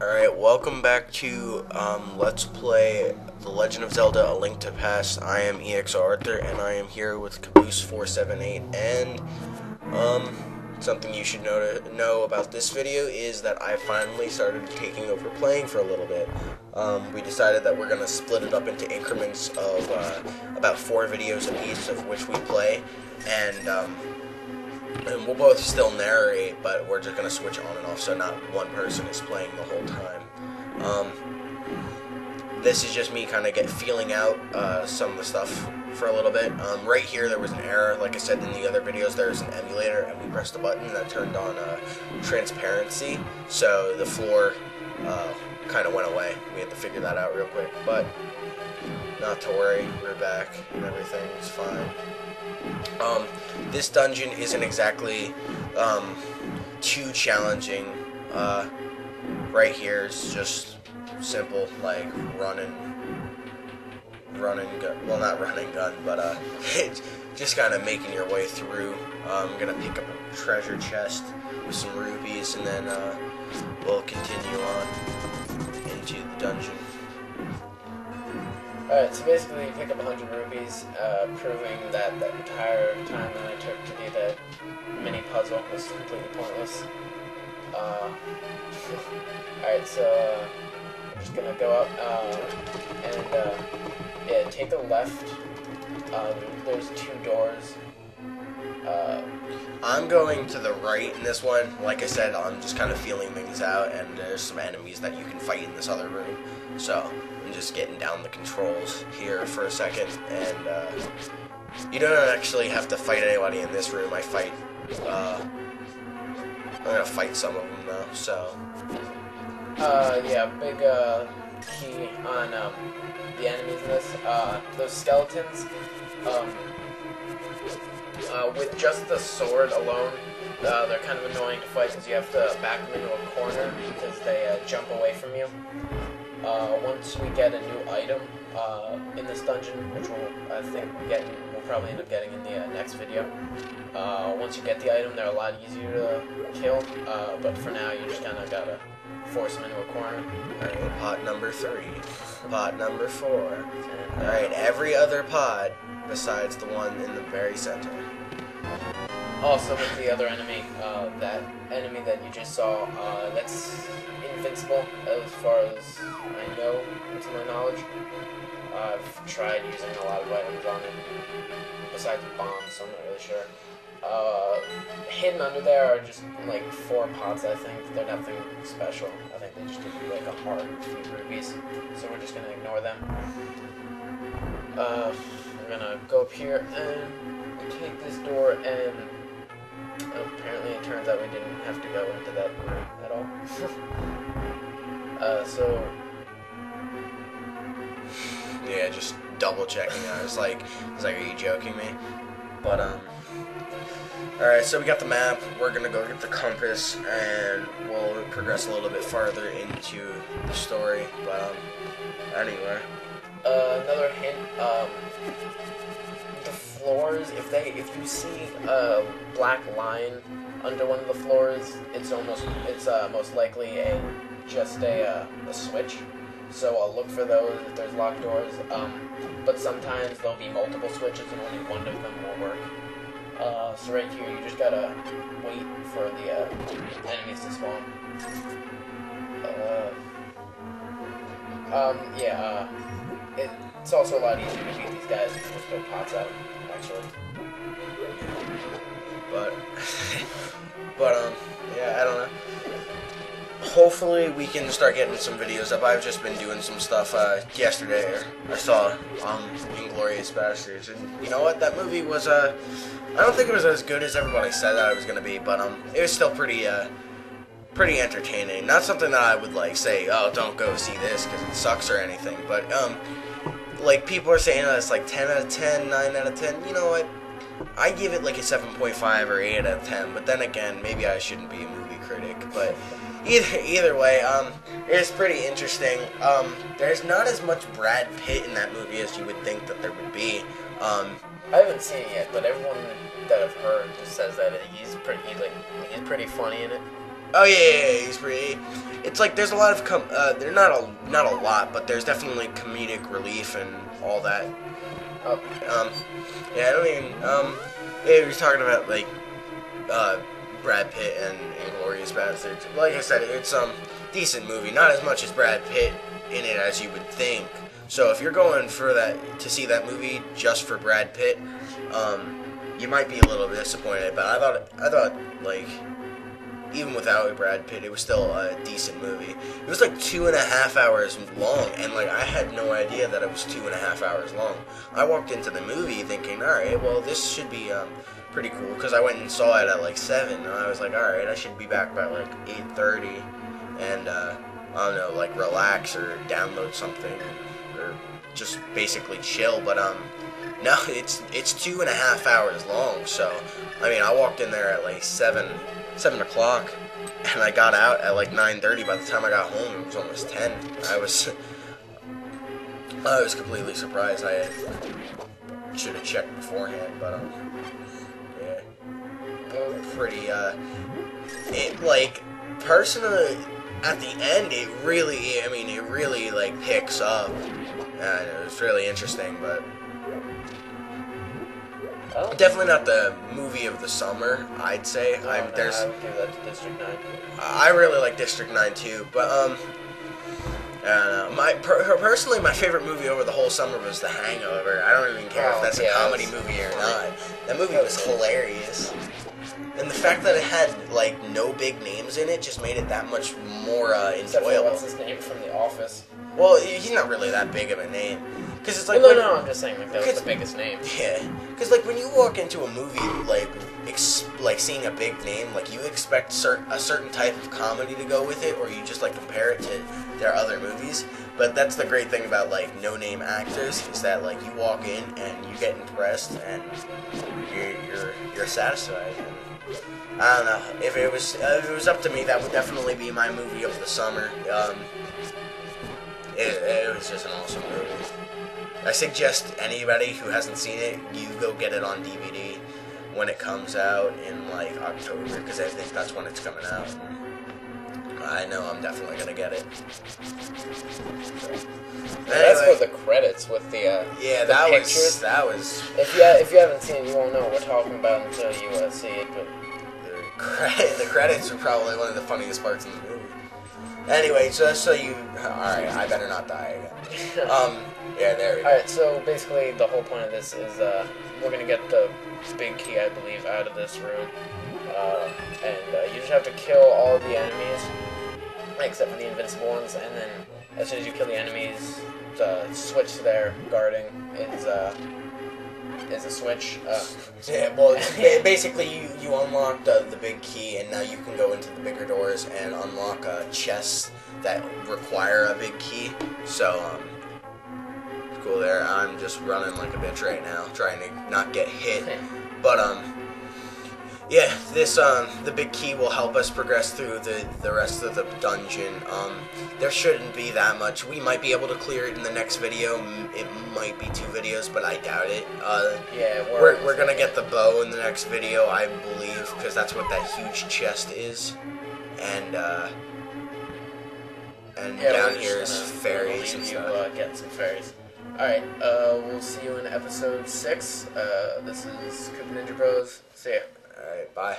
Alright, welcome back to Let's Play The Legend of Zelda: A Link to Past. I am EXO Arthur, and I am here with Caboose478, and something you should know about this video is that I finally started taking over playing for a little bit. We decided that we're going to split it up into increments of about 4 videos apiece of which we play, and we'll both still narrate, but we're just going to switch on and off, so not one person is playing the whole time. This is just me kind of feeling out some of the stuff for a little bit. Right here there was an error. Like I said in the other videos, there's an emulator, and we pressed a button that turned on transparency, so the floor kind of went away. We had to figure that out real quick, but not to worry, we're back, and everything's fine. This dungeon isn't exactly too challenging. Right here is just simple, like run and gun. Well, not run and gun, but it's just kind of making your way through. I'm gonna pick up a treasure chest with some rupees, and then we'll continue on into the dungeon. Alright, so basically you pick up 100 rupees, proving that the entire time that I took to do that mini puzzle was completely pointless. Alright, so I'm just gonna go up, and yeah, take the left. There's 2 doors. I'm going to the right in this one. Like I said, I'm just kind of feeling things out, and there's some enemies that you can fight in this other room. So I'm just getting down the controls here for a second, and you don't actually have to fight anybody in this room. I'm gonna fight some of them though. So yeah, big key on the enemies in this. Those skeletons. With just the sword alone, they're kind of annoying to fight because you have to back them into a corner because they jump away from you. Once we get a new item in this dungeon, which we'll probably end up getting in the next video. Once you get the item, they're a lot easier to kill, but for now you just kind of gotta force them into a corner. Alright, pot number 3, pot number 4. Alright, every other pot besides the one in the very center. Also with the other enemy, that enemy that you just saw, that's invincible as far as I know, to my knowledge. I've tried using a lot of items on it, besides bombs, so I'm not really sure. Hidden under there are just like 4 pots, I think. They're nothing special. I think they just give you like a heart and a few rupees, so we're just gonna ignore them. We're gonna go up here and take this door, and apparently it turns out we didn't have to go into that room at all. Yeah, just double checking. I was like, are you joking me? But alright, so we got the map. We're gonna go get the compass, and we'll progress a little bit farther into the story. But anyway, another hint. The floors, if you see a black line under one of the floors, it's most likely just a switch. So I'll look for those if there's locked doors. But sometimes there'll be multiple switches and only one of them will work. So right here, you just gotta wait for the enemies to spawn. It's also a lot easier to beat these guys if you just throw pots at them, actually. But yeah, I don't know. Hopefully we can start getting some videos up. I've just been doing some stuff. Yesterday I saw Inglourious Basterds, and you know what? That movie was I don't think it was as good as everybody said that it was gonna be, but it was still pretty entertaining. Not something that I would like say, oh, don't go see this because it sucks or anything. But like people are saying it's like 10 out of 10, 9 out of 10. You know what? I give it like a 7.5 or 8 out of 10. But then again, maybe I shouldn't be a movie critic. But either way, it's pretty interesting. There's not as much Brad Pitt in that movie as you would think that there would be. I haven't seen it yet, but everyone that I've heard just says that he's pretty funny in it. Oh yeah, he's pretty. It's like there's a lot of they're not a lot, but there's definitely comedic relief and all that. Oh. Yeah, I don't even yeah, we're talking about like Brad Pitt and Inglourious Basterds. Like I said, it's decent movie. Not as much as Brad Pitt in it as you would think. So if you're going for that to see that movie just for Brad Pitt, you might be a little disappointed. But I thought like even without Brad Pitt, it was still a decent movie. It was like 2.5 hours long, and like I had no idea that it was 2.5 hours long. I walked into the movie thinking, all right, well this should be pretty cool because I went and saw it at like 7, and I was like, all right, I should be back by like 8:30, and I don't know, like relax or download something or just basically chill. But no, it's 2.5 hours long. So I mean, I walked in there at like 7 o'clock, and I got out at like 9:30. By the time I got home, it was almost 10. I was completely surprised. I should have checked beforehand, but yeah, pretty. It like personally at the end, it really like picks up, and it was really interesting, but. Oh. Definitely not the movie of the summer, I'd say. No, I would give that to District 9. I really like District 9 too, but I don't know. Personally, my favorite movie over the whole summer was The Hangover. I don't even care if that's a comedy movie or not. That movie was hilarious, and the fact that it had like no big names in it just made it that much more enjoyable. What's his name from The Office? Well, he's not really that big of a name. Cause it's like no, I'm just saying like that was the biggest name. Yeah, because like when you walk into a movie, like seeing a big name, like you expect a certain type of comedy to go with it, or you just like compare it to their other movies. But that's the great thing about like no-name actors is that like you walk in and you get impressed and you're satisfied. And, I don't know, if it was up to me, that would definitely be my movie of the summer. It was just an awesome movie. I suggest anybody who hasn't seen it, you go get it on DVD when it comes out in like October, because I think that's when it's coming out. I know I'm definitely gonna get it. Anyway, that's for the credits with the that pictures. was. If you haven't seen it, you won't know what we're talking about until you see it. But the credits are probably one of the funniest parts in the movie. Anyway, so you. Alright, I better not die again. Yeah, there we go. Alright, so basically the whole point of this is we're going to get the big key, I believe, out of this room. And you just have to kill all the enemies, except for the invincible ones, and then as soon as you kill the enemies, the switch they're guarding is a switch. Yeah, well, basically you unlock the big key, and now you can go into the bigger doors and unlock chests that require a big key. So, cool there. I'm just running like a bitch right now, trying to not get hit. But, yeah, this, the big key will help us progress through the rest of the dungeon. There shouldn't be that much. We might be able to clear it in the next video. It might be 2 videos, but I doubt it. Yeah, we're gonna get the bow in the next video, I believe, because that's what that huge chest is. And down here is fairies and stuff. Getting some fairies. Alright, we'll see you in episode 6. This is Cooper Ninja Bros. See ya. Alright, bye.